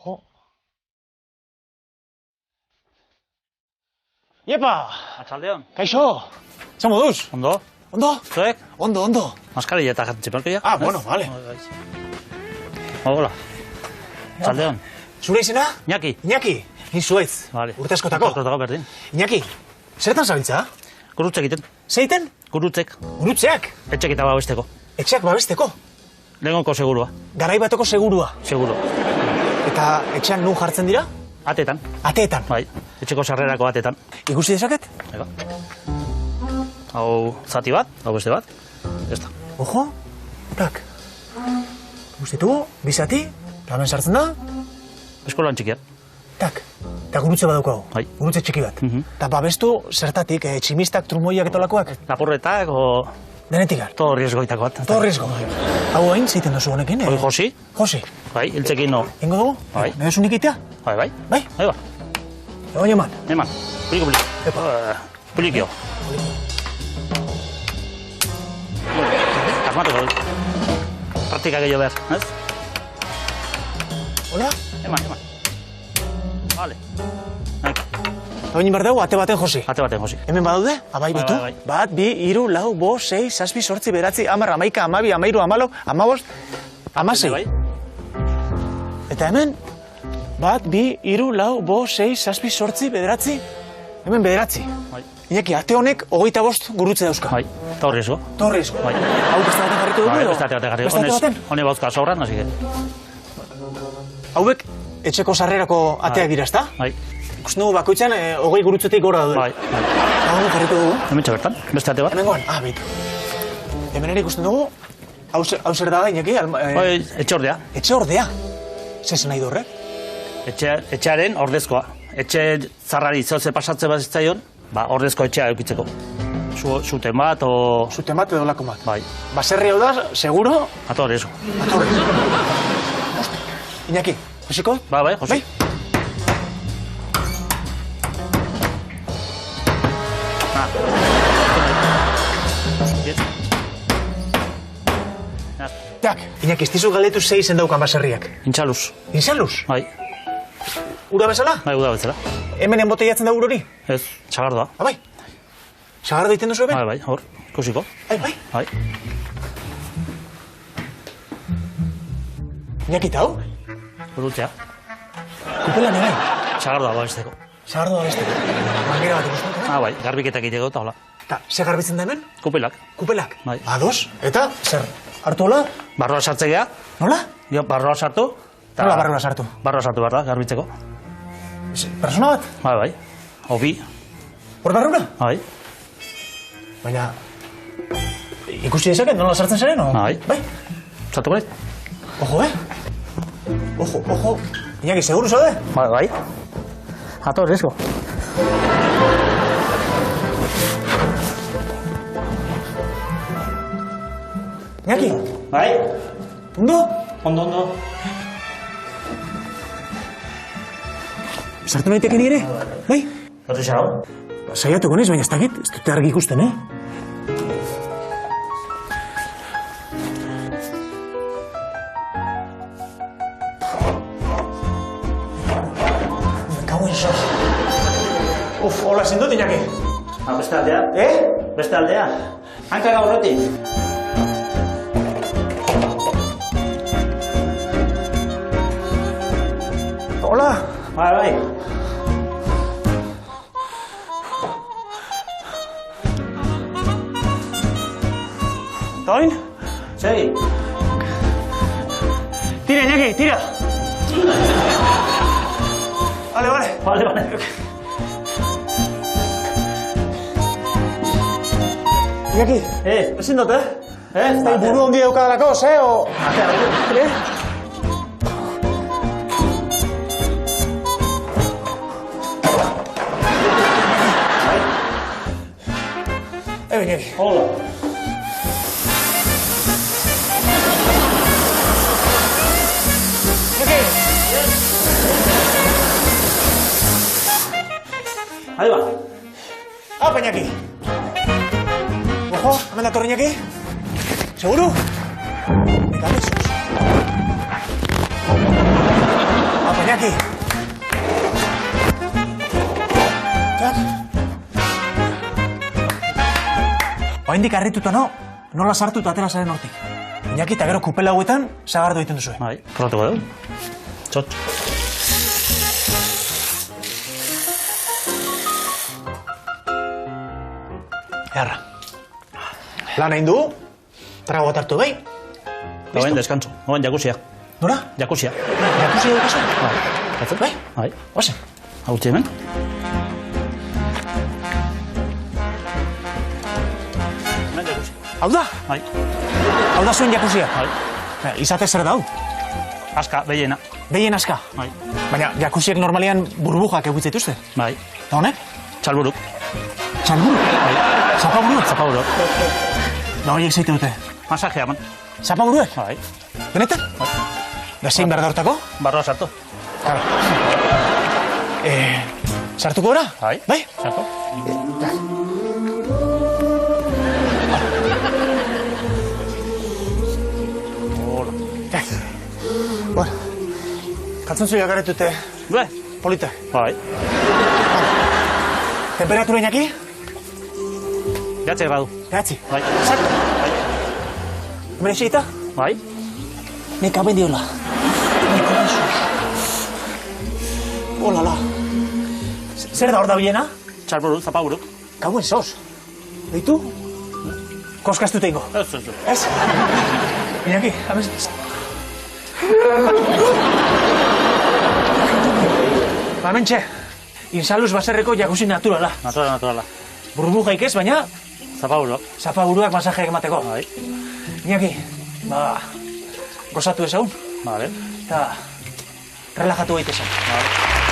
Jo. Iepa! Atxaldeon. Kaixo! Zer moduz? Ondo? Ondo? Zuek? Ondo. Maskarilla eta txiperkia. Ah, bueno, vale. Hola. Atxaldeon. Zure izena? Iñaki. Iñaki, ni zuaitz. Vale. Urte askotako. Urte berdin. Iñaki, zertan zabiltza? Gurutzek egiten. Zeiten? Gurutzek. Gurutzeak? Etxek eta babesteko. Etxeak babesteko? Lehengoko segurua. Garai bateko segurua. Seguro. Eta etxeak nun jartzen dira? Atetan. Ateetan. Bai. Etxeko sarrerako atetan. Ikusi dezaket? Ega. Hau zati bat, hau beste bat. Ez da. Ojo, tak. Guztitugu, bizati, hemen sartzen da, Eskolan txikian. tak. Eta gurutze badaukagu. Bai. Gurutze txiki bat. Eta babestu zertatik, tximistak, trumoiak eta olakoak. Lapurretak o... Denetik gar. Todo riesgoitako bat. Todo riesgo. Hau hain zeiten duzu honekin? Hoi Josi. Josi. Bai, hiltzekin no. Ingo dugu? Bai. Nire zunik itea? Bai. Bai? Bai ba. Egon eman. Eman. Puliko. Pulikio. Asmatuko dut. Praktika gehiago behar, ez? Hola? Eman. Vale. Egon behar dugu, ate baten Josi. Ate baten, Josi. Hemen badaude? Abai, bitu? Bai. 1, 2, 3, 4, 5, 6, 7, 8, 9, 10, 11, 12, 13, 14, 15, 16, 17. Eta hemen, 1, 2, 3, 4, 5, 6, 7, 8, 9, hemen 9. Bai. Iñaki, ate honek 25 gurutze dauzka. Bai. Todo riesgo. Torriz. Bai. Hau beste baten jarriko dugu Bai, edo? beste ate baten jarri. Beste ate baten? Hone bauzka sobran, así que. Hauek etxeko sarrerako ateak dira, ezta? Bai. Ikusten dugu bakoitzan 20 gurutzetik gora daude. Bai. Hau jarriko dugu. Hemen bertan, beste ate bat. Hemen goan, bitu. Hemen ere ikusten dugu, hau zer da, Iñaki? Bai, etxe ordea. Etxe ordea. Zer nahi du horrek? Etxearen ordezkoa. Etxe zarrari zehoze pasatze bat zitzaion, ordezko etxea eukitzeko. Zuten bat, o... Zuten bat edo lako bat. Bai. Baserri hau da, seguro... Atore, eso. Atore. Iñaki, josiko? Bai, Josi. Bai. Tak, Iñaki, ez dizu galdetu 6 izen daukan baserriak. Intxaluz. Insaluz? Bai. Ura bezala? Bai, uda betzela. Hemen enboteiatzen da urori? Ez, txagardoa. Bai. Sagardo egiten duzu hemen? Bai, hor, ikusiko. Bai. Bai. Iñaki, eta hau? Gurutzea. Kupela nire? Txagardoa babesteko. Sagardo da beste. Mangera bat ikusten. Bai, garbiketak egiteko eta hola. Eta, ze garbitzen da hemen? Kupelak. Kupelak? Bai. Ados? Eta, zer? Hartu hola? Barroa sartze geha. Nola? Jo, barroa sartu. Nola barroa sartu? Barroa sartu behar da, garbitzeko. Persona bat? Bai. Obi. Hor barrura? Bai. Baina... Ikusi dezaket, nola sartzen zaren, o? Bai. Bai. Sartuko nahi? Ojo, Ojo. Iñaki, seguru zaude? Bai. Ato, riesgo. Iñaki, Bai. ondo? Ondo. Sartu naiteke nire? Bai? Zatu xarau? Saiatuko naiz, baina ez dakit, ez dute argi ikusten, Kauen sos. Hola, zindut, Iñaki. Beste aldea. Beste aldea. Hankara horretik. Hola. Bai. Toin? Segi. Tira, Iñaki, tira. Vale. Vale. Iñaki, ezin dut, Ez da buru ongi daukadalako, o... Iñaki. Hola. Ahí va. Apa, Iñaki. Ojo, hemen dator Iñaki. Seguru? Eta bezos. Apa, Iñaki. hemendik harrituta no, nola sartu eta atera zaren hortik. Iñaki, eta gero kupela hauetan, zagardo egiten duzu. Bai, probatuko dugu. Txot. Earra. Lan egin dugu, trago bat hartu bai. Gauen, deskantzo. Gauen, jakusia. Nora? Jakusia. Jakusia dugu kaso? Bai. Batzuk? Bai? Bai. Oase. Hau utzi hemen. Hemen jakusia. Hau da? Bai. Hau da zuen jakusia? Bai. Izate zer da hau? Aska, behiena. Behien aska? Bai. Baina jakusiek normalian burbujak egiten dituzte? Bai. Eta honek? Txalburuk. Txalburu? Bai. Zapaburuak? Zapaburuk. Da horiek zeite dute? Masajea, man. Zapaburuak? Bai. Benetan? Bai. Da zein behar da hortako? Barroa sartu. Claro. Sartuko gora? Bai. Bai? Sartu. Bueno, kaltzontzioak garetute Bai. polita. Bai. Temperatura inaki? 9 gradu. Behatzi. Bai. Sartu. Hemen eseita? Bai. Nik hauen diola. Olala. Zer da hor da biena? Txalburuk, zapaburuk. Kauen sos. Deitu? Koskaztu teingo. Ez. Ez? Iñaki, hemen... Hemen txe, insaluz baserreko jakusi naturala. Naturala. Burbujaik ez, baina Zapaburuk. zapaburuak masajeak emateko. Bai. Iñaki, gozatu ezagun, Vale. eta relajatu gaitezen. Vale.